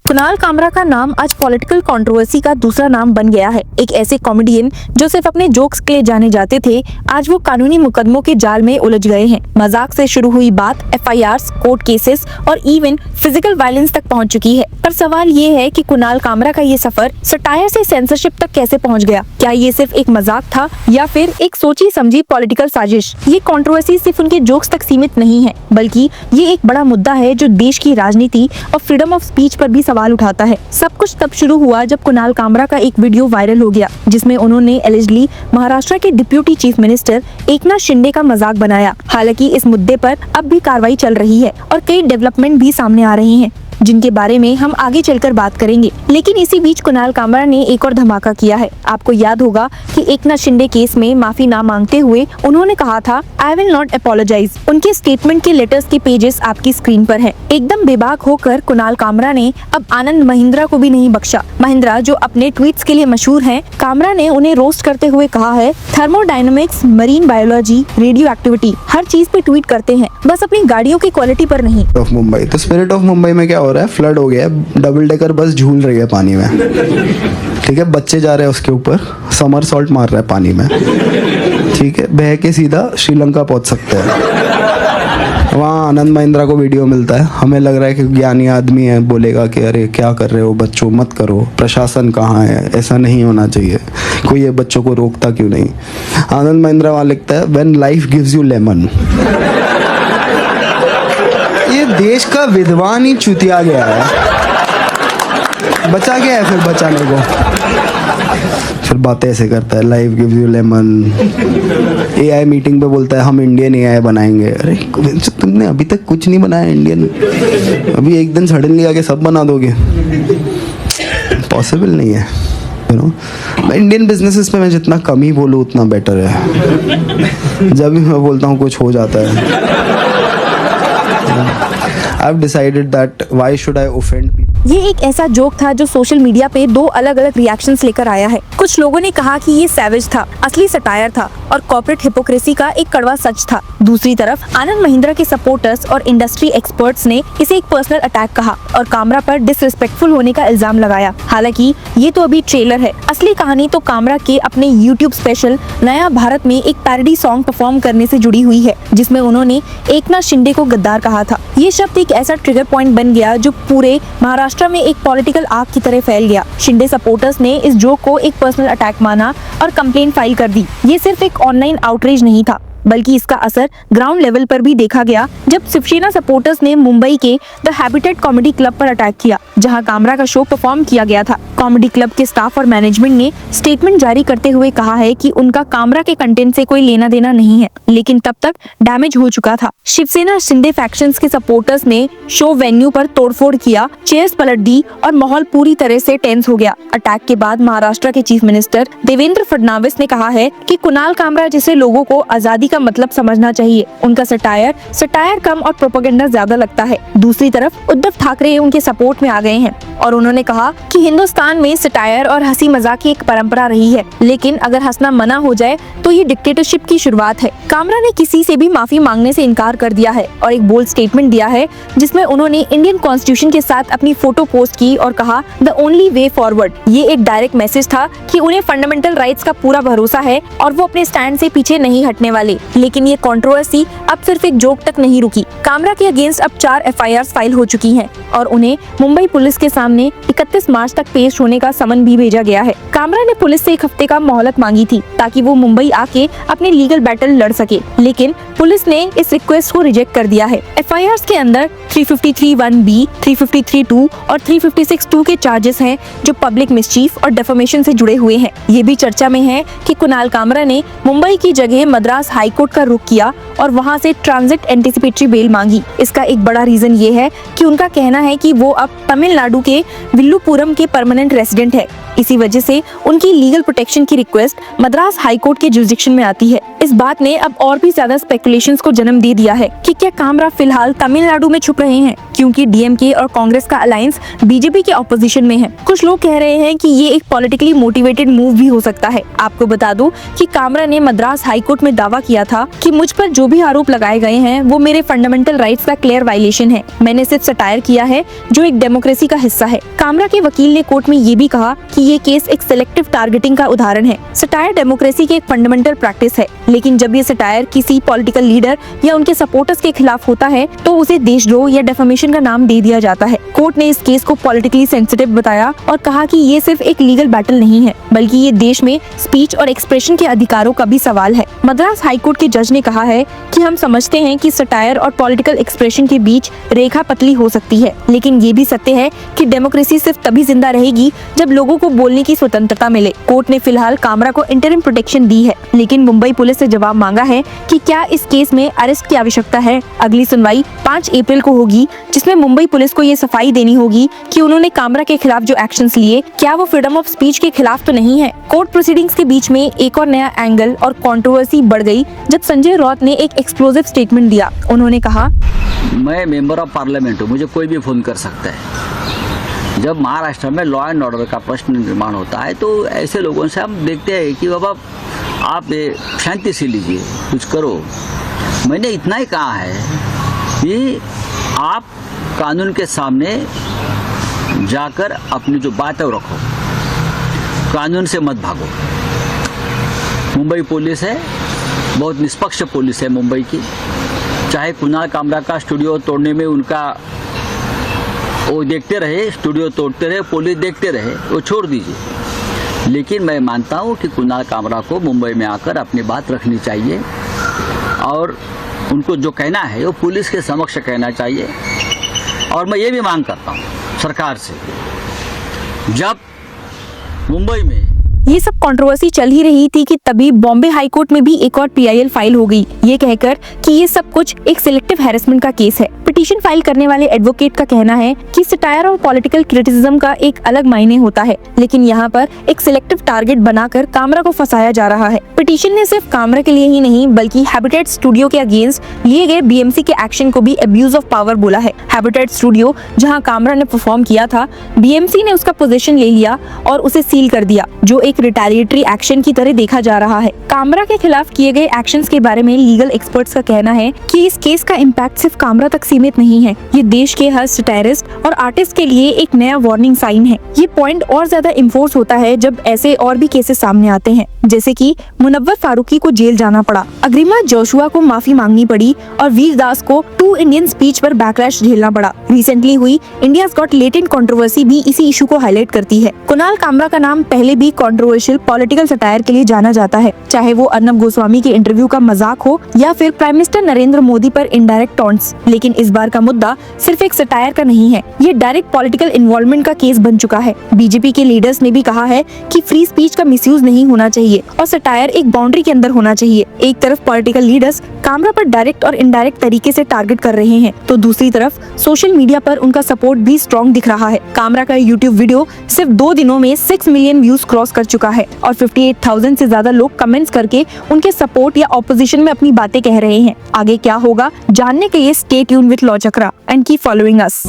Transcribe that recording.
कुणाल कामरा का नाम आज पॉलिटिकल कंट्रोवर्सी का दूसरा नाम बन गया है। एक ऐसे कॉमेडियन जो सिर्फ अपने जोक्स के लिए जाने जाते थे, आज वो कानूनी मुकदमों के जाल में उलझ गए हैं। मजाक से शुरू हुई बात FIRs, कोर्ट केसेस और इवन फिजिकल वायलेंस तक पहुंच चुकी है। पर सवाल ये है कि कुणाल कामरा का ये सफर सटायर से सेंसरशिप तक कैसे पहुंच गया? क्या ये सिर्फ एक मजाक था या फिर एक सोची समझी पॉलिटिकल साजिश? ये कंट्रोवर्सी सिर्फ उनके जोक्स तक सीमित नहीं है, बल्कि ये एक बड़ा मुद्दा है जो देश की राजनीति और फ्रीडम ऑफ स्पीच पर भी सवाल उठाता है। सब कुछ तब शुरू हुआ जब कुणाल कामरा का एक वीडियो वायरल हो गया, जिसमें उन्होंने एलिजिडली महाराष्ट्र के deputy chief minister Eknath Shinde का मजाक बनाया। हालांकि इस मुद्दे पर अब भी कार्रवाई चल रही है और कई डेवलपमेंट भी सामने आ रही हैं, जिनके बारे में हम आगे चलकर बात करेंगे। लेकिन इसी बीच कुणाल कामरा ने एक और धमाका किया है। आपको याद होगा कि एकनाथ शिंदे केस में माफी ना मांगते हुए उन्होंने कहा था, आई विल नॉट अपोलोजाइज। उनके स्टेटमेंट के लेटर्स के पेजेस आपकी स्क्रीन पर है। एकदम बेबाक होकर कुणाल कामरा ने अब आनंद महिंद्रा को भी नहीं बख्शा। महिंद्रा जो अपने ट्वीट्स के लिए मशहूर हैं, कामरा ने उन्हें रोस्ट करते हुए कहा है, thermodynamics, marine biology, radioactivity, हर चीज पे ट्वीट करते हैं, बस अपनी गाड़ियों की क्वालिटी पर नहीं। मुंबई तो स्पिरिट ऑफ मुंबई में क्या हो रहा है? फ्लड हो गया है, डबल डेकर बस झूल रही है पानी में। ठीक है, बच्चे जा रहे हैं उसके ऊपर, समर सॉल्ट मार रहा है पानी में। ठीक है, बह के सीधा श्रीलंका पहुंच सकते हैं। वहाँ आनंद महिंद्रा को वीडियो मिलता है। हमें लग रहा है कि ज्ञानी आदमी है, बोलेगा कि अरे क्या कर रहे हो बच्चों, मत करो, प्रशासन कहाँ है, ऐसा नहीं होना चाहिए, कोई ये बच्चों को रोकता क्यों नहीं। आनंद महिंद्रा वहाँ लिखता है, when life gives you lemon. ये देश का विद्वान ही चुतिया गया है। बचा क्या है फिर बचाने को? फिर बातें ऐसे करता है, life gives you lemon. AI meeting पे बोलता है हम इंडियन AI बनाएंगे। अरे तुमने अभी तक कुछ नहीं बनाया इंडियन, अभी एक दिन सडनली आके सब बना दोगे? पॉसिबल नहीं है। इंडियन बिजनेसेस पे मैं जितना कम ही बोलूँ उतना बेटर है। जब भी मैं बोलता हूँ कुछ हो जाता है। I've decided that why should I offend people? ये एक ऐसा जोक था जो सोशल मीडिया पे दो अलग अलग रिएक्शंस लेकर आया है। कुछ लोगों ने कहा कि ये सैवेज था, असली सटायर था और कॉर्पोरेट हिपोक्रेसी का एक कड़वा सच था। दूसरी तरफ आनंद महिंद्रा के सपोर्टर्स और इंडस्ट्री एक्सपर्ट्स ने इसे एक पर्सनल अटैक कहा और कामरा पर डिसरिस्पेक्टफुल होने का इल्जाम लगाया। हालांकि ये तो अभी ट्रेलर है, असली कहानी तो कामरा के अपने YouTube स्पेशल नया भारत में एक पैरोडी सॉन्ग परफॉर्म करने से जुड़ी हुई है, जिसमें उन्होंने एकनाथ शिंदे को गद्दार कहा था। ये शब्द एक ऐसा ट्रिगर पॉइंट बन गया जो पूरे महाराष्ट्र में एक पॉलिटिकल आग की तरह फैल गया। शिंदे सपोर्टर्स ने इस जोक को एक पर्सनल अटैक माना और कंप्लेंट फाइल कर दी। ये सिर्फ एक ऑनलाइन आउटरीच नहीं था, बल्कि इसका असर ग्राउंड लेवल पर भी देखा गया जब शिवसेना सपोर्टर्स ने मुंबई के द हैबिटेट कॉमेडी क्लब पर अटैक किया, जहां कामरा का शो परफॉर्म किया गया था। कॉमेडी क्लब के स्टाफ और मैनेजमेंट ने स्टेटमेंट जारी करते हुए कहा है कि उनका कामरा के कंटेंट से कोई लेना देना नहीं है, लेकिन तब तक डैमेज हो चुका था। शिवसेना शिंदे फैक्शंस के सपोर्टर्स ने शो वेन्यू पर तोड़फोड़ किया, चेयर्स पलट दी और माहौल पूरी तरह से टेंस हो गया। अटैक के बाद महाराष्ट्र के चीफ मिनिस्टर देवेंद्र फडणवीस ने कहा है कि कुणाल कामरा जैसे लोगों को आजादी का मतलब समझना चाहिए। उनका सटायर कम और प्रोपेगेंडा ज्यादा लगता है। दूसरी तरफ उद्धव ठाकरे उनके सपोर्ट में आ गए हैं और उन्होंने कहा कि हिंदुस्तान में सटायर और हंसी मजाक की एक परंपरा रही है, लेकिन अगर हंसना मना हो जाए तो ये डिक्टेटरशिप की शुरुआत है। कामरा ने किसी से भी माफी मांगने से इनकार कर दिया है और एक बोल्ड स्टेटमेंट दिया है, जिसमें उन्होंने इंडियन कॉन्स्टिट्यूशन के साथ अपनी फोटो पोस्ट की और कहा, द ओनली वे फॉरवर्ड। ये एक डायरेक्ट मैसेज था कि उन्हें फंडामेंटल राइट्स का पूरा भरोसा है और वो अपने स्टैंड से पीछे नहीं हटने वाले। लेकिन ये कंट्रोवर्सी अब सिर्फ एक जोक तक नहीं रुकी। कामरा के अगेंस्ट अब 4 FIRs फाइल हो चुकी हैं और उन्हें मुंबई पुलिस के सामने 31 मार्च तक पेश होने का समन भी भेजा गया है। कामरा ने पुलिस से 1 हफ्ते का मोहलत मांगी थी ताकि वो मुंबई आके अपने लीगल बैटल लड़ सके, लेकिन पुलिस ने इस रिक्वेस्ट को रिजेक्ट कर दिया है। FIRs के अंदर 353(1)(b), 353(2) और 356(2) के चार्जेस हैं जो पब्लिक मिसचीफ और डेफेमेशन से जुड़े हुए हैं। ये भी चर्चा में है कि कुणाल कामरा ने मुंबई की जगह मद्रास हाईकोर्ट का रुख किया और वहां से ट्रांजिट एंटिसिपेटरी बेल मांगी। इसका एक बड़ा रीजन ये है कि उनका कहना है कि वो अब तमिलनाडु के विल्लुपुरम के परमानेंट रेसिडेंट है। इसी वजह से उनकी लीगल प्रोटेक्शन की रिक्वेस्ट मद्रास हाईकोर्ट के जुरिसडिक्शन में आती है। इस बात ने अब और भी ज्यादा स्पेकुलेशंस को जन्म दे दिया है कि क्या कामरा फिलहाल तमिलनाडु में छुप रहे हैं, क्योंकि DMK और कांग्रेस का अलायंस BJP के ऑपोजिशन में है। कुछ लोग कह रहे हैं कि ये एक पॉलिटिकली मोटिवेटेड मूव भी हो सकता है। आपको बता दूं कि कामरा ने मद्रास हाईकोर्ट में दावा किया था कि मुझ पर जो जो भी आरोप लगाए गए हैं वो मेरे फंडामेंटल राइट्स का क्लियर वायलेशन है। मैंने सिर्फ सटायर किया है जो एक डेमोक्रेसी का हिस्सा है। कामरा के वकील ने कोर्ट में ये भी कहा कि ये केस एक सिलेक्टिव टारगेटिंग का उदाहरण है। सटायर डेमोक्रेसी की एक फंडामेंटल प्रैक्टिस है, लेकिन जब ये सटायर किसी पॉलिटिकल लीडर या उनके सपोर्टर्स के खिलाफ होता है तो उसे देशद्रोह या डेफेमेशन का नाम दे दिया जाता है। कोर्ट ने इस केस को पॉलिटिकली सेंसिटिव बताया और कहा कि ये सिर्फ एक लीगल बैटल नहीं है, बल्कि ये देश में स्पीच और एक्सप्रेशन के अधिकारों का भी सवाल है। मद्रास हाईकोर्ट के जज ने कहा है कि हम समझते हैं कि सटायर और पॉलिटिकल एक्सप्रेशन के बीच रेखा पतली हो सकती है, लेकिन ये भी सत्य है कि डेमोक्रेसी सिर्फ तभी जिंदा रहेगी जब लोगों को बोलने की स्वतंत्रता मिले। कोर्ट ने फिलहाल कामरा को इंटरिम प्रोटेक्शन दी है, लेकिन मुंबई पुलिस से जवाब मांगा है कि क्या इस केस में अरेस्ट की आवश्यकता है। अगली सुनवाई 5 अप्रैल को होगी, जिसमें मुंबई पुलिस को ये सफाई देनी होगी कि उन्होंने कामरा के खिलाफ जो एक्शंस लिए क्या वो फ्रीडम ऑफ स्पीच के खिलाफ तो नहीं है। कोर्ट प्रोसीडिंग्स के बीच में एक और नया एंगल और कंट्रोवर्सी बढ़ गई जब संजय राउत ने एक एक्सप्लोसिव स्टेटमेंट दिया। उन्होंने कहा, मैं मेंबर ऑफ पार्लियामेंट हूँ, मुझे कोई भी फोन कर सकता है। जब महाराष्ट्र में लॉ एंड ऑर्डर का प्रश्न निर्माण होता है तो ऐसे लोगों से हम देखते हैं कि बाबा आप शांति से लीजिए, कुछ करो। मैंने इतना ही कहा है कि आप कानून के सामने जाकर अपनी जो बात है वो रखो, कानून से मत भागो। मुंबई पुलिस है, बहुत निष्पक्ष पुलिस है मुंबई की। चाहे कुणाल कामरा का स्टूडियो तोड़ने में उनका वो देखते रहे, स्टूडियो तोड़ते रहे, पुलिस देखते रहे, वो छोड़ दीजिए। लेकिन मैं मानता हूँ कि कुणाल कामरा को मुंबई में आकर अपनी बात रखनी चाहिए और उनको जो कहना है वो पुलिस के समक्ष कहना चाहिए। और मैं ये भी मांग करता हूँ सरकार से, जब मुंबई में ये सब कंट्रोवर्सी चल ही रही थी कि तभी बॉम्बे हाई कोर्ट में भी एक और PIL फाइल हो गई, ये कहकर कि ये सब कुछ एक सिलेक्टिव हैरेसमेंट का केस है। पिटीशन फाइल करने वाले एडवोकेट का कहना है कि सटायर और पॉलिटिकल क्रिटिसिज्म का एक अलग मायने होता है, लेकिन यहाँ पर एक सिलेक्टिव टारगेट बनाकर कामरा को फंसाया जा रहा है। पिटीशन ने सिर्फ कामरा के लिए ही नहीं बल्कि हैबिटेट स्टूडियो के अगेंस्ट लिए गए BMC के एक्शन को भी अब्यूज ऑफ पावर बोला है। हैबिटेट स्टूडियो जहाँ कामरा ने परफॉर्म किया था, BMC ने उसका पोजीशन ले लिया और उसे सील कर दिया, जो एक रिटेलिएटरी एक्शन की तरह देखा जा रहा है। कामरा के खिलाफ किए गए एक्शंस के बारे में लीगल एक्सपर्ट्स का कहना है कि इस केस का इम्पैक्ट सिर्फ कामरा तक सीमित नहीं है, ये देश के हर सटायरिस्ट और आर्टिस्ट के लिए एक नया वार्निंग साइन है। ये पॉइंट और ज्यादा इन्फोर्स होता है जब ऐसे और भी केसेस सामने आते हैं, जैसे कि मुनव्वर फारूकी को जेल जाना पड़ा, अग्रिमा जोशुआ को माफी मांगनी पड़ी और वीर दास को टू इंडियन स्पीच पर बैकलैश झेलना पड़ा। रिसेंटली हुई इंडियाज गॉट लेटेंट कंट्रोवर्सी भी इसी इशू को हाईलाइट करती है। कुणाल कामरा का नाम पहले भी कंट्रोवर्शियल पॉलिटिकल सटायर के लिए जाना जाता है, चाहे वो अर्नब गोस्वामी के इंटरव्यू का मजाक हो या फिर प्राइम मिनिस्टर नरेंद्र मोदी पर इनडायरेक्ट टॉन्ट्स। लेकिन इस बार का मुद्दा सिर्फ एक सटायर का नहीं है, ये डायरेक्ट पॉलिटिकल इन्वॉल्वमेंट का केस बन चुका है। बीजेपी के लीडर्स ने भी कहा है कि फ्री स्पीच का मिसयूज नहीं होना चाहिए और सटायर एक बाउंड्री के अंदर होना चाहिए। एक तरफ पॉलिटिकल लीडर्स कामरा पर डायरेक्ट और इनडायरेक्ट तरीके से टारगेट कर रहे हैं, तो दूसरी तरफ सोशल मीडिया पर उनका सपोर्ट भी स्ट्रॉन्ग दिख रहा है। कामरा का यूट्यूब वीडियो सिर्फ 2 दिनों में 6 मिलियन व्यूज क्रॉस कर चुका है और 58,000 से ज्यादा लोग कमेंट्स करके उनके सपोर्ट या ऑपोजिशन में अपनी बातें कह रहे हैं। आगे क्या होगा जानने के लिए stay tune with law chakra and keep following us.